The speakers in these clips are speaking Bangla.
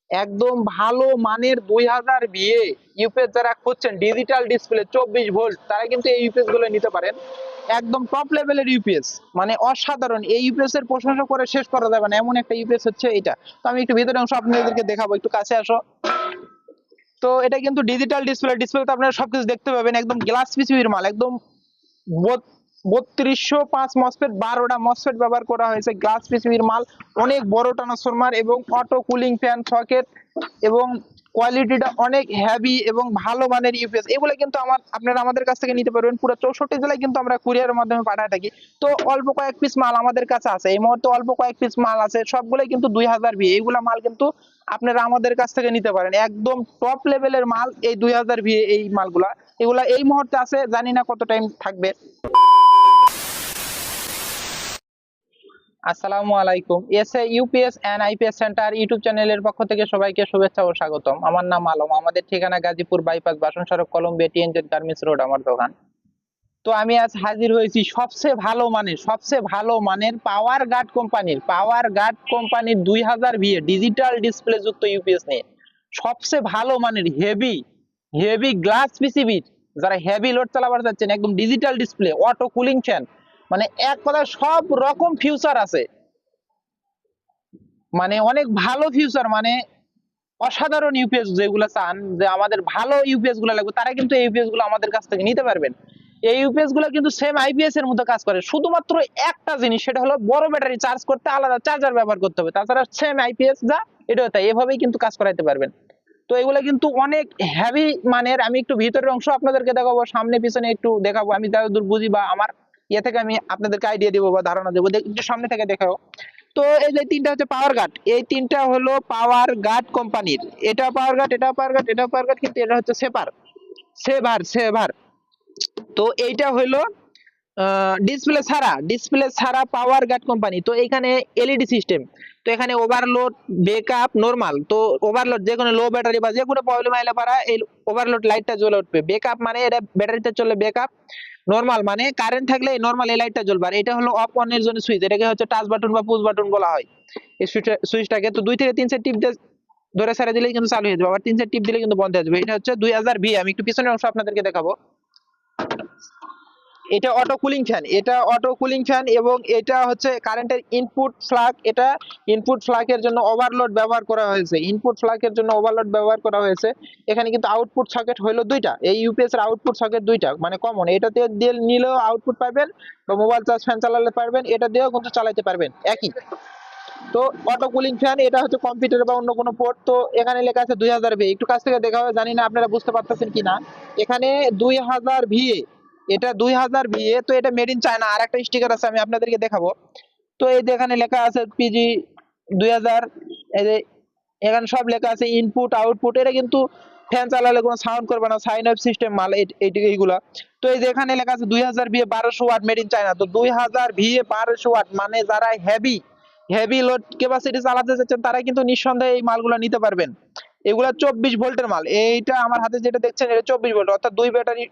একদম ভালো মানের 2000 ভিএ ইউপিএস যারা খুঁজছেন ডিজিটাল ডিসপ্লে 24 ভোল্ট, তারা কিন্তু এই ইউপিএস গুলো নিতে পারেন। একদম টপ লেভেলের ইউপিএস, মানে অসাধারণ। এই ইউপিএস এর প্রশংসা করে শেষ করা যাবে না, এমন একটা ইউপিএস হচ্ছে এটা। তো আমি একটু ভিতরে অংশ আপনাদেরকে দেখাবো, একটু কাছে আসো। তো এটা কিন্তু ডিজিটাল ডিসপ্লে, ডিসপ্লেতে আপনারা সবকিছু দেখতে পাবেন। একদম গ্লাস পিসিবির মাল, একদম 3205 মসফেট, 12টা মসফেট ব্যবহার করা হয়েছে। গ্লাস পিসিবির মাল, অনেক বড় ট্রান্সফরমার এবং অটো কুলিং ফ্যান সকেট, এবং কোয়ালিটিটা অনেক হেভি এবং ভালো মানের ইউপিএস। এগুলো কিন্তু আপনারা আমাদের কাছ থেকে নিতে পারবেন। পুরো 64 জেলায় কিন্তু আমরা কুরিয়ারের মাধ্যমে পাঠায় থাকি। তো অল্প কয়েক পিস মাল আমাদের কাছে আছে এই মুহূর্তে, অল্প কয়েক পিস মাল আছে, সবগুলোই কিন্তু 2000 ভি। এইগুলা মাল কিন্তু আপনারা আমাদের কাছ থেকে নিতে পারেন, একদম টপ লেভেলের মাল এই 2000 ভি। এই মালগুলা এগুলা এই মুহূর্তে আছে, জানি না কত টাইম থাকবে। আসসালামু আলাইকুম। SA UPS and IPS centre YouTube চ্যানেলের পক্ষ থেকে সবাইকে শুভেচ্ছা ও স্বাগতম। আমার নাম আলম, আমাদের ঠিকানা গাজীপুর বাইপাস, বাসন সড়ক, কলম্বিয়া টিএনজেড গার্মেন্টস রোড আমার দোকান। তো আমি আজ হাজির হয়েছি সবচেয়ে ভালো মানের পাওয়ার গার্ড কোম্পানির 2000 ভিএ ডিজিটাল ডিসপ্লে যুক্ত ইউপিএস নিয়ে। সবচেয়ে ভালো মানের হেভি হেভি গ্লাস পিসিবি, যারা হেভি লোড চালাবার চাচ্ছেন, একদম digital display, auto cooling fan, মানে এক কথায় সব রকম ফিউচার আছে, মানে অনেক ভালো ফিউচার, মানে অসাধারণ ইউপিএস। যেগুলো চান যে আমাদের ভালো ইউপিএস গুলো লাগবে, তারা কিন্তু এই ইউপিএস গুলো আমাদের কাছ থেকে নিতে পারবেন। এই ইউপিএস গুলো কিন্তু সেম আইপিএস এর মতো কাজ করে, শুধুমাত্র একটা জিনিস, সেটা হলো বড় ব্যাটারি চার্জ করতে আলাদা চার্জার ব্যবহার করতে হবে। তাছাড়া সেম আইপিএস যা এটাও তাই, এভাবেই কিন্তু কাজ করাইতে পারবেন। তো এগুলো কিন্তু অনেক হেভি মানের। আমি একটু ভিতরের অংশ আপনাদেরকে দেখাবো, সামনে পিছনে একটু দেখাবো, আমি যতদূর বুঝি বা আমার ইয়ে থেকে আমি আপনাদেরকে আইডিয়া দেবো বা ধারণা দেবো। একটু সামনে থেকে দেখাও। তো এই যে তিনটা হচ্ছে পাওয়ার গার্ড, এই তিনটা হলো পাওয়ার গার্ড কোম্পানির। এটা পাওয়ার গার্ড, এটা পাওয়ার গার্ড, এটা পাওয়ার গার্ড, কিন্তু এটা হচ্ছে সেভার। তো এইটা হলো ডিসপ্লে ছাড়া পাওয়ার গার্ড কোম্পানি। তো এখানে এলইডি সিস্টেম, তো এখানে ওভারলোড, ব্যাকআপ, নরমাল। তো ওভারলোড যে কোনো লো ব্যাটারি বা যে কোনো প্রবলেম আইলে পারা এই ওভারলোড লাইটটা জ্বলে উঠবে। ব্যাকআপ মানে এটা ব্যাটারিতে চলে ব্যাকআপ। নরমাল মানে কারেন্ট থাকলে এই নরমাল এই লাইটটা জ্বলবে। আর এটা হলো অফ অন এর জন্য সুইচ, এটাকে হচ্ছে টাচ বাটন বা পুশ বাটন বলা হয়। এই সুইচটাকে তো 2 থেকে 3 সেট টিপ দিয়ে ধরে ছেড়ে দিলেই কিন্তু চালু হয়ে যাবে, আবার 3 সেট টিপ দিলে কিন্তু বন্ধ হয়ে যাবে। এটা হচ্ছে 2000 ভি। আমি একটু পিছনের অংশ আপনাদেরকে দেখাবো। এটা অটো কুলিং ফ্যান এবং এটা হচ্ছে কারেন্টের ইনপুট ফ্লাগ। এটা ইনপুট ফ্লাগের জন্য ওভারলোড ব্যবহার করা হয়েছে। এখানে কিন্তু আউটপুট সকেট হলো দুইটা। এই ইউপিএস এর আউটপুট সকেট দুইটা, মানে কমন। এটাতে দিয়ে নিলেও আউটপুট পাবেন বা মোবাইল চার্জ ফ্যান চালালে পারবেন, এটা দিয়েও কিন্তু চালাতে পারবেন একই। তো অটো কুলিং ফ্যান, এটা হচ্ছে কম্পিউটার বা অন্য কোনো পোর্ট। তো এখানে লেখা আছে 2000 ভি। একটু কাছ থেকে দেখা হয়, জানি না আপনারা বুঝতে পারতেছেন কিনা। এখানে 2000 ভি, এটা 2000 ভি। তো এটা মেড ইন চায়না। আর একটা স্টিকার আছে, আমি আপনাদেরকে দেখাবো। তো এই যে এখানে লেখা আছে পিজি 2000। এই যে এখানে সব লেখা আছে ইনপুট আউটপুট। এটা কিন্তু ফ্যান চালালে কোনো সাউন্ড করবে না, সাইন অফ সিস্টেম মাল এইগুলা। তো এই যে এখানে লেখা আছে 2000 V 1200 watt made in China. তো 2000 ভি 1200 ওয়াট, মানে যারা হেভি লোড ক্যাপাসিটি চালাতে চাচ্ছেন, তারা কিন্তু নিঃসন্দেহে এই মালগুলো নিতে পারবেন। এগুলা 24 ভোল্টের মাল। এইটা আমার হাতে যেটা দেখছেন, এটা 24 ভোল্ট, অর্থাৎ দুই ব্যাটারি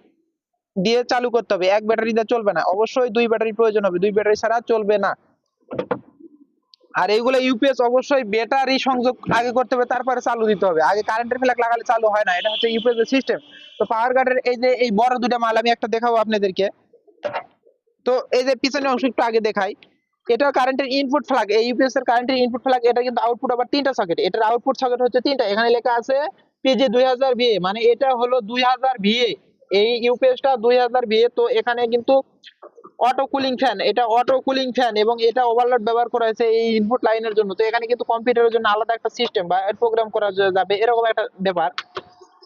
দিয়ে চালু করতে হবে, এক ব্যাটারি দিয়ে চলবে না। অবশ্যই দুই ব্যাটারি প্রয়োজন হবে, দুই ব্যাটারি ছাড়া চলবে না। আর এইগুলো ইউপিএস অবশ্যই ব্যাটারি সংযোগ আগে করতে হবে, তারপরে চালু দিতে হবে। আগে কারেন্টের ফ্ল্যাগ লাগালে চালু হয় না, এটা হচ্ছে ইউপিএস এর সিস্টেম। তো পাওয়ার গার্ডের এই যে এই বড় দুটা মাল আমি একটা দেখাবো আপনাদেরকে। তো এই যে পিছনের অংশ একটু আগে দেখাই। এটা কারেন্টের ইনপুট ফ্ল্যাগ, এই ইউপিএস এর কারেন্টের ইনপুট ফ্ল্যাগ। এটা কিন্তু আউটপুট আবার তিনটা সকেট, এটার আউটপুট সকেট হচ্ছে তিনটা। এখানে লেখা আছে পিজি 2000 ভিএ, মানে এটা হলো 2000 ভিএ। এই ইউপিএসটা 2000 ভিএ। তো এখানে কিন্তু অটো কুলিং ফ্যান, এটা অটো কুলিং ফ্যান, এবং এটা ওভারলোড ব্যবহার করা হয়েছে এই ইনপুট লাইনের জন্য। তো এখানে কিন্তু কম্পিউটারের জন্য আলাদা একটা সিস্টেম বা প্রোগ্রাম করা যাবে, এরকম একটা ব্যাপার।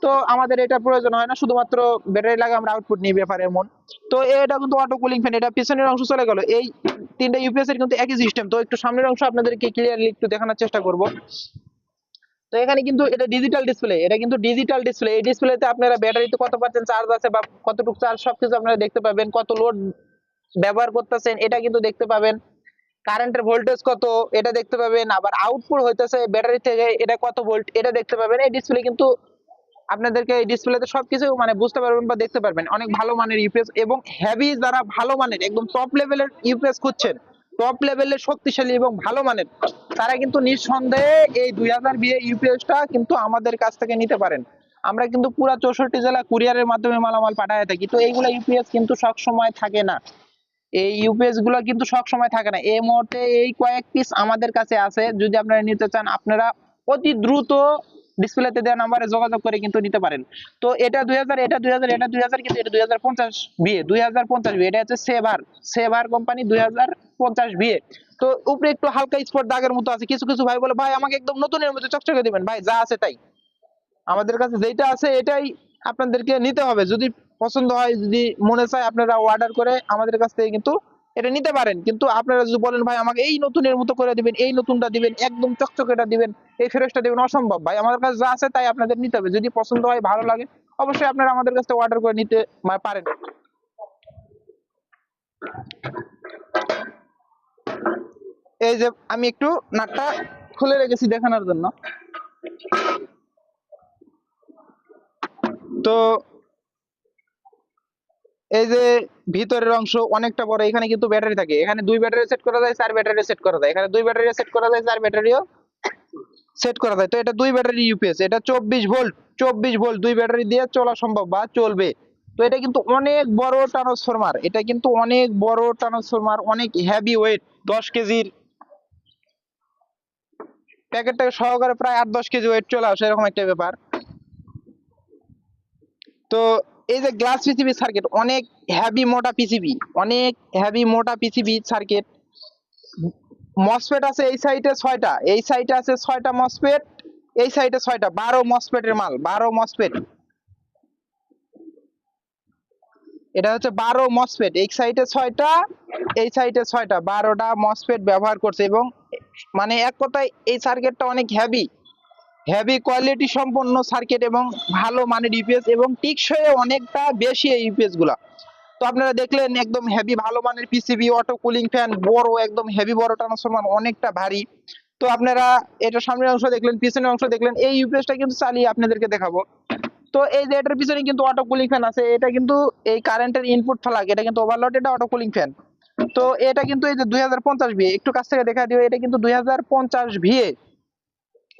তো আমাদের এটা প্রয়োজন হয় না, শুধুমাত্র ব্যাটারি লাগে আমরা আউটপুট নিই, ব্যাপার এমন। তো এটা কিন্তু অটো কুলিং ফ্যান। এটা পিছনের অংশ চলে গেল। এই তিনটা ইউপিএস এর কিন্তু একই সিস্টেম। তো একটু সামনের অংশ আপনাদেরকে ক্লিয়ারলি একটু দেখানোর চেষ্টা করব। তো এখানে কিন্তু এটা ডিজিটাল ডিসপ্লে, এটা কিন্তু ডিজিটাল ডিসপ্লে। এই ডিসপ্লেতে আপনারা ব্যাটারিতে কত পার্সেন্ট চার্জ আছে বা কতটুকু চার্জ, সবকিছু আপনারা দেখতে পাবেন। কত লোড ব্যবহার করতেছেন এটা কিন্তু দেখতে পাবেন। কারেন্টের ভোল্টেজ কত এটা দেখতে পাবেন। আবার আউটপুট হইতেছে ব্যাটারি থেকে, এটা কত ভোল্ট এটা দেখতে পাবেন। এই ডিসপ্লে কিন্তু আপনাদেরকে এই ডিসপ্লেতে সবকিছু মানে বুঝতে পারবেন বা দেখতে পারবেন। অনেক ভালো মানের ইউপিএস, এবং হেভি যারা ভালো মানের একদম টপ লেভেলের ইউপিএস খুঁজছেন, টপ লেভেলের শক্তিশালী এবং ভালো মানের, তারা কিন্তু নিঃসন্দেহে এই 2000 বিএ ইউপিএসটা কিন্তু আমাদের কাছ থেকে নিতে পারেন। আমরা কিন্তু পুরা 64 জেলা কুরিয়ারের মাধ্যমে মালামাল পাঠায় থাকি। তো এইগুলা ইউপিএস কিন্তু সব সময় থাকে না, এই ইউপিএস গুলো কিন্তু সব সময় থাকে না। এই মুহূর্তে এই কয়েক পিস আমাদের কাছে আছে, যদি আপনারা নিতে চান আপনারা অতি দ্রুত ডিসপ্লেতে দেওয়া নাম্বারে যোগাযোগ করে কিন্তু নিতে পারেন। তো এটা 2000, এটা 2000, এটা 2000, কিন্তু এটা 2050 বিএ, 2050 বিএ, এটা হচ্ছে সেভার, সেভার কোম্পানি 2050 বিএ। তো উপরে একটু হালকা স্পট দাগের মতো আছে। কিছু কিছু ভাই বলে ভাই আমাকে একদম নতুনের মতো চকচকে দিবেন, ভাই যা আছে তাই, আমাদের কাছে যেটা আছে এটাই আপনাদেরকে নিতে হবে। যদি পছন্দ হয়, যদি মনে চায়, আপনারা অর্ডার করে আমাদের কাছ থেকে কিন্তু এটা নিতে পারেন। কিন্তু আপনারা যদি বলেন ভাই আমাকে এই নতুনের মতো করে দিবেন, এই নতুনটা দিবেন, একদম চকচকেটা দিবেন, এই ফ্রেশটা দিবেন, অসম্ভব ভাই। আমাদের কাছে যা আছে তাই আপনাদের নিতে হবে। যদি পছন্দ হয়, ভালো লাগে, অবশ্যই আপনারা আমাদের কাছ থেকে অর্ডার করে নিতে পারেন। এই যে আমি একটু নাটটা খুলে রেখেছি দেখানোর জন্য। তো এই যে ভিতরের অংশ অনেকটা বড়, এখানে কিন্তু ব্যাটারি থাকে, এখানে 2 ব্যাটারি সেট করা যায়, 4 ব্যাটারি সেট করা যায়, এখানে 2 ব্যাটারি সেট করা যায়, 4 ব্যাটারিও সেট করা যায়। তো এটা 2 ব্যাটারি ইউপিএস, এটা 24 ভোল্ট, 24 ভোল্ট 2 ব্যাটারি দিয়ে চলা সম্ভব বা চলবে। তো এটা কিন্তু অনেক বড় ট্রান্সফরমার, এটা কিন্তু অনেক বড় ট্রান্সফরমার, অনেক হেভি ওয়েট, 10 কেজির প্যাকেটটাকে সহকারে প্রায় 8-10 কেজি ওয়েট চলে আসে, এরকম একটা ব্যাপার। তো এই যে গ্লাস পিসিবি সার্কিট, অনেক হেভি মোটা পিসিবি, অনেক হেভি মোটা পিসিবি সার্কিট। মসফেট আছে এই সাইডে 6টা, এই সাইডে আছে 6টা মসফেট, এই সাইডে 6টা, 12 মসফেটের মাল, 12 মসফেট। এটা হচ্ছে 12 মসফেট, এই সাইডে 6টা, এই সাইডে 6টা, 12টা মসফেট ব্যবহার করছে। এবং মানে এক কথায় এই সার্কিটটা অনেক হেভি, হেভি কোয়ালিটি সম্পন্ন সার্কিট এবং ভালো মানের ইউপিএস, এবং টিকসই অনেকটা বেশি এই ইউপিএস গুলা। তো আপনারা দেখলেন একদম হেভি ভালো মানের পিসিবি, অটো কুলিং ফ্যান, বড় একদম হেভি বড় ট্রান্সফরমার, অনেকটা ভারী। তো আপনারা এটা সামনের অংশ দেখলেন, পিছনের অংশ দেখলেন, এই ইউপিএসটা কিন্তু চালিয়ে আপনাদেরকে দেখাবো। তো এই যে এটার পিছনে কিন্তু অটো কুলিং ফ্যান আছে, এটা কিন্তু এই কারেন্টের ইনপুট ফ্লাগ, এটা কিন্তু ওভারলোড, এটা অটো কুলিং ফ্যান। তো এটা কিন্তু এই যে 2050 ভিএ, একটু কাছ থেকে দেখা দিও, এটা কিন্তু 2050 ভিএ,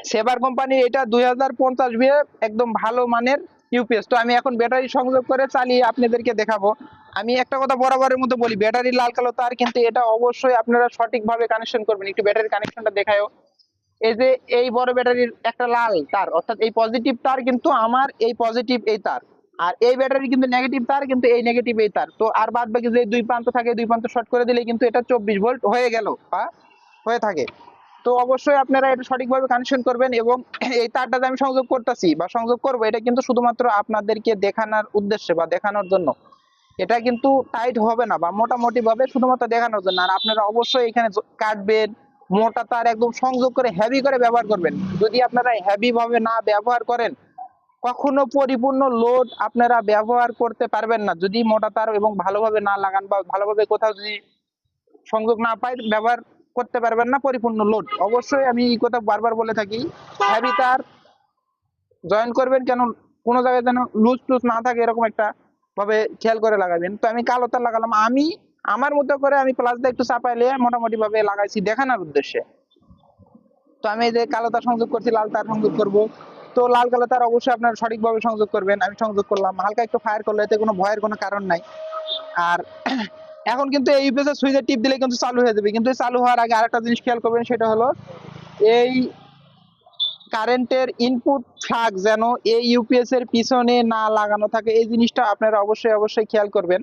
সেভার কোম্পানি, এটা 2050 ভিএ, একদম ভালো মানের ইউপিএস। তো আমি এখন ব্যাটারি সংযোগ করে চালিয়ে আপনাদেরকে দেখাবো। আমি একটা কথা বরাবরের মতো বলি, ব্যাটারি লাল কালো তার, কিন্তু এটা অবশ্যই আপনারা সঠিকভাবে কানেকশন করবেন। একটু ব্যাটারির কানেকশনটা দেখায়ও। এই যে এই বড় ব্যাটারির একটা লাল তার, অর্থাৎ এই পজিটিভ তার কিন্তু আমার, এই পজিটিভ এই তার, আর এই ব্যাটারি কিন্তু নেগেটিভ তার, কিন্তু এই নেগেটিভ এই তার। তো আর বাদ বাকি যে দুই প্রান্ত থাকে, দুই প্রান্ত শর্ট করে দিলে কিন্তু এটা 24 ভোল্ট হয়ে গেল বা হয়ে থাকে। তো অবশ্যই আপনারা এটা সঠিকভাবে কানেকশন করবেন। এবং এই তারটা যে আমি সংযোগ করতেছি বা সংযোগ করব, এটা কিন্তু শুধুমাত্র আপনাদেরকে দেখানোর উদ্দেশ্যে বা দেখানোর জন্য, এটা কিন্তু টাইট হবে না বা মোটামুটি ভাবে, শুধুমাত্র দেখানোর জন্য। আর আপনারা অবশ্যই এখানে কাটবেন, মোটা তার একদম সংযোগ করে হেভি করে ব্যবহার করবেন। যদি আপনারা হেভি ভাবে না ব্যবহার করেন, কখনো পরিপূর্ণ লোড আপনারা ব্যবহার করতে পারবেন না। যদি মোটা তার এবং ভালোভাবে না লাগান বা ভালোভাবে কোথাও যদি সংযোগ না পাই, ব্যবহার করতে পারবেন না পরিপূর্ণ লোড। অবশ্যই আমি এই কথা বারবার বলে থাকি, হেভি তার জয়েন করবেন, কেন কোনো জায়গায় যেন লুজ টুজ না থাকে, এরকম একটা ভাবে খেয়াল করে লাগাবেন। তো আমি কালো তার লাগালাম, আমি আমার মতো করে আমি প্লাস দিয়ে একটু চাপাইলে মোটামুটি ভাবে লাগাইছি দেখানোর উদ্দেশ্যে। তো আমি এই যে কালো তার সংযোগ করছি, লাল তার সংযোগ করব। তো লাল কালো তার অবশ্যই আপনারা সঠিকভাবে সংযোগ করবেন। আমি সংযোগ করলাম, হালকা একটু ফায়ার করলে এতে কোনো ভয়ের কোনো কারণ নাই। আর এখন কিন্তু এই ইউপিএস এর সুইচে টিপ দিলে কিন্তু চালু হয়ে যাবে। কিন্তু এই চালু হওয়ার আগে আরেকটা জিনিস খেয়াল করবেন, সেটা হলো এই কারেন্টের ইনপুট ফ্লাগ যেন এই ইউপিএস এর পিছনে না লাগানো থাকে, এই জিনিসটা আপনারা অবশ্যই অবশ্যই খেয়াল করবেন।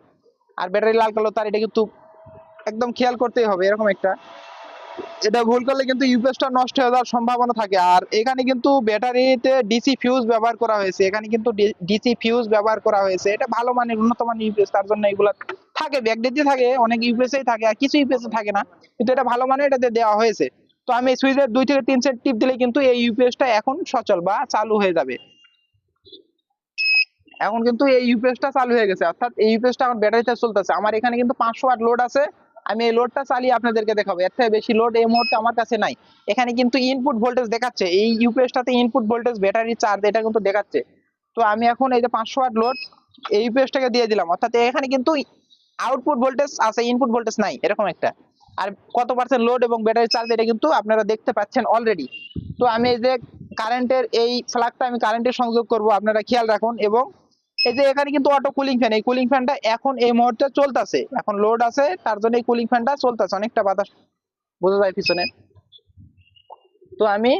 আর ব্যাটারি লাল কালো তার, এটা কিন্তু একদম খেয়াল করতেই হবে। এরকম একটা, এটা ভুল করলে কিন্তু ইউপিএসটা নষ্ট হয়ে যাওয়ার সম্ভাবনা থাকে। আর এখানে কিন্তু ব্যাটারিতে ডিসি ফিউজ ব্যবহার করা হয়েছে, এখানে কিন্তু ডিসি ফিউজ ব্যবহার করা হয়েছে। এটা ভালো মানের উন্নত মানের ইউপিএস, তার জন্য এগুলো থাকে, ব্যাকডেটে থাকে, অনেক ইউপিএস থাকে, আর কিছু ইউপিএস থাকে না, কিন্তু এটা ভালো মানের, এটাতে দেওয়া হয়েছে। তো আমি সুইচের 2 থেকে 3 সেট টিপ দিলে কিন্তু এই ইউপিএসটা এখন সচল বা চালু হয়ে যাবে। এখন কিন্তু এই ইউপিএসটা চালু হয়ে গেছে, অর্থাৎ এই ইউপিএসটা আমার ব্যাটারিতে চলতেছে। আমার এখানে কিন্তু 500 ওয়াট লোড আছে, আমি এই লোডটা চালিয়ে আপনাদেরকে দেখাবো। এর থেকে বেশি লোড এই মুহূর্তে আমার কাছে নাই। এখানে কিন্তু ইনপুট ভোল্টেজ দেখাচ্ছে, এই ইউপিএসটাতে ইনপুট ভোল্টেজ ব্যাটারি চার্জ এটা কিন্তু দেখাচ্ছে। তো আমি এখন এই যে 500 ওয়াট লোড এই ইউপিএসটাকে দিয়ে দিলাম, অর্থাৎ এখানে কিন্তু আউটপুট ভোল্টেজ আছে, ইনপুট ভোল্টেজ নাই, এরকম একটা। আর কত পার্সেন্ট লোড এবং ব্যাটারি চার্জ এটা কিন্তু আপনারা দেখতে পাচ্ছেন অলরেডি। তো আমি এই যে কারেন্টের এই ফ্লাগটা আমি কারেন্টের সংযোগ করব, আপনারা খেয়াল রাখুন। এবং এই যে এখানে কিন্তু অটো কুলিং ফ্যান, এই কুলিং ফ্যানটা এখন এই মুহূর্তে চলতেছে, এখন লোড আছে তার জন্য এই কুলিং ফ্যানটা চলতেছে, অনেকটা বাতাস বোঝা যায় পিছনে। তো আমি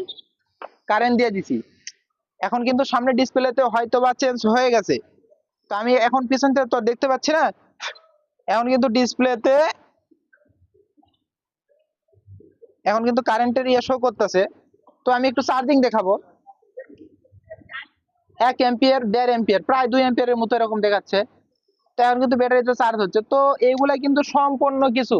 কারেন্ট দিয়ে দিছি, এখন কিন্তু সামনে ডিসপ্লেতে হয়তো বা চেঞ্জ হয়ে গেছে। তো আমি এখন পিছন থেকে তো দেখতে পাচ্ছি না, এখন কিন্তু ডিসপ্লেতে এখন কিন্তু কারেন্টের ইয়ে শো করতেছে। তো আমি একটু চার্জিং দেখাবো, 1 এম্পিয়ার 1.5 এম্পিয়ার প্রায় 2 এম্পিয়ারের মতো এরকম দেখাচ্ছে। তো এখন কিন্তু ব্যাটারিতে চার্জ হচ্ছে। তো এইগুলা কিন্তু সম্পূর্ণ কিছু,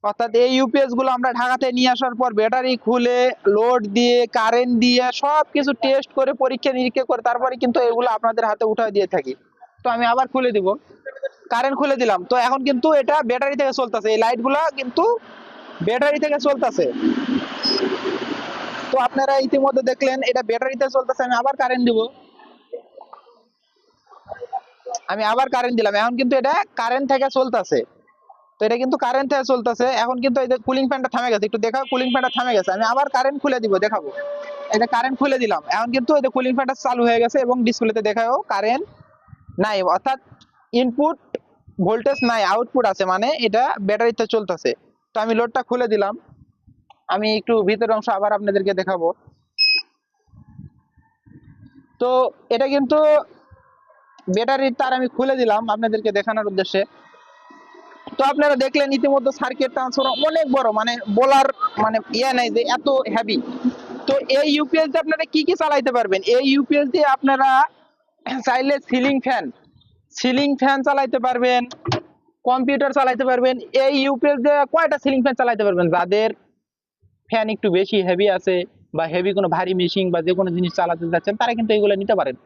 অর্থাৎ এই ইউপিএস গুলো আমরা ঢাকাতে নিয়ে আসার পর ব্যাটারি খুলে লোড দিয়ে কারেন্ট দিয়ে সবকিছু টেস্ট করে পরীক্ষা নিরীক্ষা করে তারপরে কিন্তু এগুলো আপনাদের হাতে উঠায় দিয়ে থাকি। তো আমি আবার খুলে দিব, কারেন্ট খুলে দিলাম। তো এখন কিন্তু এটা ব্যাটারি থেকে চলতেছে, এই লাইট গুলা কিন্তু ব্যাটারি থেকে চলতেছে। তো আপনারা ইতিমধ্যে দেখলেন এটা ব্যাটারিতে চলতেছে। আমি আবার কারেন্ট দিব, আমি আবার কারেন্ট দিলাম, এখন কিন্তু এটা কারেন্ট থেকে চলতেছে। তো এটা কিন্তু কারেন্ট থেকে চলতেছে, এখন কিন্তু এই যে কুলিং ফ্যানটা থামে গেছে, একটু দেখাও কুলিং ফ্যানটা থামে গেছে। আমি আবার কারেন্ট খুলে দিব, দেখাবো। এই যে কারেন্ট খুলে দিলাম, এখন কিন্তু এই যে কুলিং ফ্যানটা চালু হয়ে গেছে এবং ডিসপ্লেতে দেখাও কারেন্ট নাই, অর্থাৎ ইনপুট ভোল্টেজ নাই, আউটপুট আছে, মানে এটা ব্যাটারিতে চলতেছে। তো আমি লোডটা খুলে দিলাম, আমি একটু ভিতরের অংশ আবার আপনাদেরকে দেখাবো। তো এটা কিন্তু ব্যাটারির তার আমি খুলে দিলাম আপনাদেরকে দেখানোর উদ্দেশ্যে। তো আপনারা দেখলেন ইতিমধ্যে সার্কিট ট্রান্সফরমার অনেক বড়, মানে বলার মানে ইয়ে নাই যে এত হেভি। তো এই ইউপিএস দিয়ে আপনারা কি কি চালাইতে পারবেন, এই ইউপিএস দিয়ে আপনারা চাইলে সিলিং ফ্যান চালাইতে পারবেন, কম্পিউটার চালাইতে পারবেন। এই ইউপিএস দিয়ে কয়টা সিলিং ফ্যান চালাইতে পারবেন, যাদের ফ্যান একটু বেশি হেভি আছে বা হেভি কোনো ভারী মেশিন বা যে কোনো জিনিস চালাতে যাচ্ছেন তারা কিন্তু এগুলো নিতে পারেন।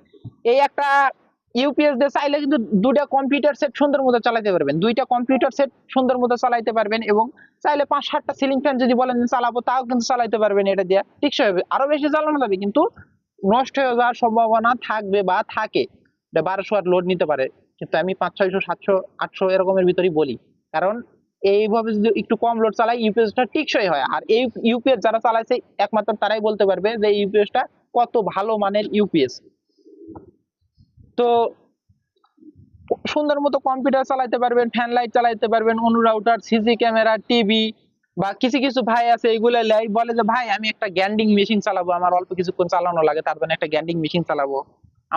এই একটা ইউপিএস দিয়ে চাইলে কিন্তু দুটা কম্পিউটার সেট সুন্দর মতো চালাতে পারবেন, দুইটা কম্পিউটার সেট সুন্দর মতো চালাইতে পারবেন। এবং চাইলে 5-7টা সিলিং ফ্যান যদি বলেন চালাবো তাও কিন্তু চালাইতে পারবেন, এটা দিয়ে টিকসই হবে। আরো বেশি চালানো যাবে কিন্তু নষ্ট হয়ে যাওয়ার সম্ভাবনা থাকবে বা থাকে, এটা 1200 ওয়াট লোড নিতে পারে। কিন্তু আমি 500, 600, 700, 800 এরকমের ভিতরেই বলি, কারণ এইভাবে যদি একটু কম লোড চালাই ইউপিএসটা টিকসই হয়। আর এই ইউপিএস যারা চালাইছে একমাত্র তারাই বলতে পারবে যে ইউপিএসটা কত ভালো মানের ইউপিএস। তো সুন্দর মতো কম্পিউটার চালাইতে পারবেন, ফ্যান লাইট চালাইতে পারবেন, অনু রাউটার, সিসি ক্যামেরা, টিভি। বা কিছু কিছু ভাই আছে এইগুলো বলে যে ভাই আমি একটা গ্যান্ডিং মেশিন চালাবো, আমার অল্প কিছুক্ষণ চালানো লাগে তার জন্য একটা গ্যান্ডিং মেশিন চালাবো,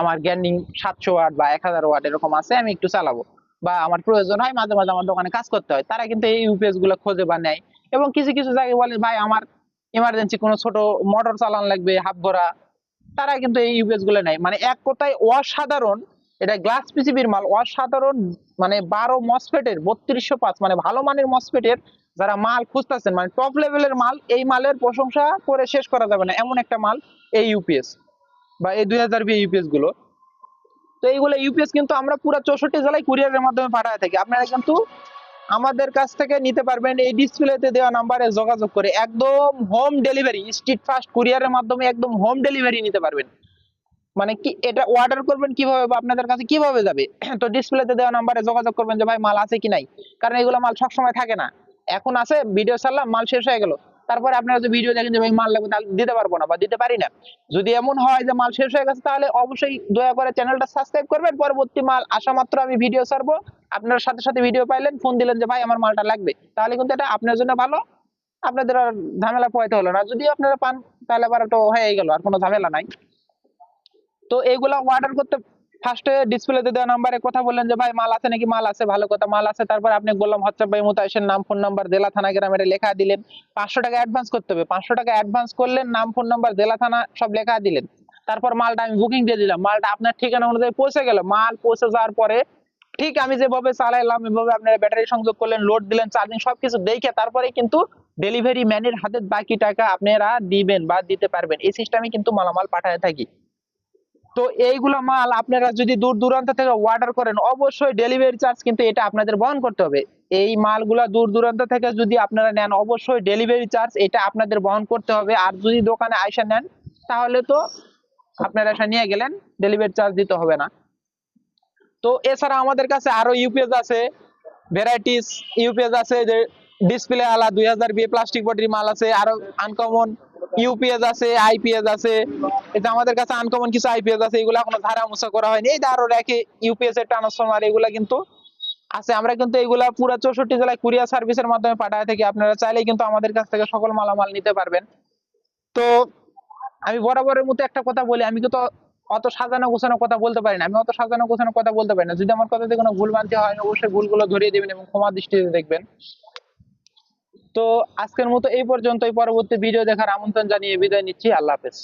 আমার গ্যান্ডিং 700 ওয়াট বা 1000 ওয়াট এরকম আছে, আমি একটু চালাবো, বা আমার প্রয়োজন হয় মাঝে মাঝে আমার দোকানে কাজ করতে হয়, তারা কিন্তু এই ইউপিএস গুলো খোঁজে বা নেয়। এবং কিছু কিছু জায়গায় বলে ভাই আমার ইমার্জেন্সি কোনো ছোট মোটর চালান লাগবে হাফ ভরা, তারা কিন্তু এই ইউপিএস গুলো নেয়। মানে এক কথায় অসাধারণ, এটা গ্লাস পিসিবির মাল, অসাধারণ। মানে 12 মসফেটের 3205, মানে ভালো মানের মসফেটের যারা মাল খুঁজতেছেন, মানে টপ লেভেলের মাল, এই মালের প্রশংসা করে শেষ করা যাবে না, এমন একটা মাল এই ইউপিএস বা এই 2020 ইউপিএস গুলো। তো এইগুলো ইউপিএস কিন্তু আমরা পুরো 64 জেলায় কুরিয়ারের মাধ্যমে পাঠায় থাকি, আপনারা কিন্তু আমাদের কাছ থেকে নিতে পারবেন এই ডিসপ্লেতে দেওয়া নাম্বারে যোগাযোগ করে, একদম হোম ডেলিভারি, স্ট্রিট ফাস্ট কুরিয়ারের মাধ্যমে একদম হোম ডেলিভারি নিতে পারবেন। মানে কি এটা অর্ডার করবেন কিভাবে বা আপনাদের কাছে কিভাবে যাবে, তো ডিসপ্লেতে দেওয়া নাম্বারে যোগাযোগ করবেন যে ভাই মাল আছে কি নাই, কারণ এগুলো মাল সবসময় থাকে না। এখন আছে, ভিডিও ছাড়লাম মাল শেষ হয়ে গেল, তারপরে আপনারা যদি ভিডিও দেখেন যে ভাই মাল লাগবে, তাহলে দিতে পারবো না বা দিতে পারি না। যদি এমন হয় যে মাল শেষ হয়ে গেছে তাহলে অবশ্যই দয়া করে চ্যানেলটা সাবস্ক্রাইব করবেন, পরবর্তী মাল আসা মাত্র আমি ভিডিও ছাড়বো, আপনার সাথে সাথে ভিডিও পাইলেন, ফোন দিলেন যে ভাই আমার মালটা লাগবে, তাহলে কিন্তু এটা আপনার জন্য ভালো, আপনাদের আর ঝামেলা পোহাইতে হলো না। যদি আপনারা পান তাহলে আবার তো হয়ে গেল, আর কোনো ঝামেলা নাই। তো এইগুলা অর্ডার করতে ফার্স্টে ডিসপ্লেতে দেওয়া নাম্বারে কথা বললেন যে ভাই মাল আছে নাকি, মাল আছে, ভালো কথা, মাল আছে। তারপর আপনি বললাম হোয়াটসঅ্যাপ ভাই মুতাইশের নাম ফোন নাম্বার জেলা থানা গ্রাম এটা লেখা দিলেন, 500 টাকা অ্যাডভান্স করতে হবে, 500 টাকা অ্যাডভান্স করলেন, নাম ফোন নাম্বার জেলা থানা সব লেখা দিলেন। তারপর মালটা আমি বুকিং দিয়ে দিলাম, মালটা আপনার ঠিকানা অনুযায়ী পৌঁছে গেল। মাল পৌঁছে যাওয়ার পরে ঠিক আমি যেভাবে চালাইলাম এভাবে আপনারা ব্যাটারি সংযোগ করলেন, লোড দিলেন, চার্জিং সবকিছু দেখে তারপরে কিন্তু ডেলিভারি ম্যানের হাতে বাকি টাকা আপনারা দিবেন বা দিতে পারবেন, এই সিস্টেমে কিন্তু মালামাল পাঠায় থাকি। তো এইগুলো মাল আপনারা যদি দূর দূরান্ত থেকে অর্ডার করেন অবশ্যই ডেলিভারি চার্জ কিন্তু এটা আপনাদের বহন করতে হবে। এই মালগুলা দূর দূরান্ত থেকে যদি আপনারা নেন অবশ্যই ডেলিভারি চার্জ এটা আপনাদের বহন করতে হবে। আর যদি দোকানে আইসা নেন তাহলে তো আপনারা এসে নিয়ে গেলেন, ডেলিভারি চার্জ দিতে হবে না। তো এছাড়া আমাদের কাছে আরো ইউপিএস আছে, ভ্যারাইটিস ইউপিএস আছে, যে ডিসপ্লে আলা 2000 প্লাস্টিক বডির মাল আছে, আরো আনকমন ইউপিএস আছে, আইপিএস আছে। এটা আমাদের কাছে আনকমন কিছু আইপিএস আছে, এগুলো এখনো ধারা মোছা করা হয়নি। এই আরো রেখে ইউপিএস এর ট্রান্সফরমার এগুলা কিন্তু আছে। আমরা কিন্তু এগুলা পুরো 64 জেলায় কুরিয়ার সার্ভিসের মাধ্যমে পাঠায় থাকি। আপনারা চাইলেই কিন্তু আমাদের কাছ থেকে সকল মালামাল নিতে পারবেন। তো আমি বরাবরের মতো একটা কথা বলি, আমি কিন্তু অত সাজানো গোছানো কথা বলতে পারি না। আমি অত সাজানো গোছানো কথা বলতে পারি না। যদি আমার কথাতে কোনো ভুল ভ্রান্তি হয় অবশ্যই ভুলগুলো ধরিয়ে দিবেন এবং ক্ষমা দৃষ্টিতে দেখবেন। তো আজকের মতো এই পর্যন্তই। পরবর্তী ভিডিও দেখার আমন্ত্রণ জানিয়ে বিদায় নিচ্ছি। আল্লাহ হাফেজ।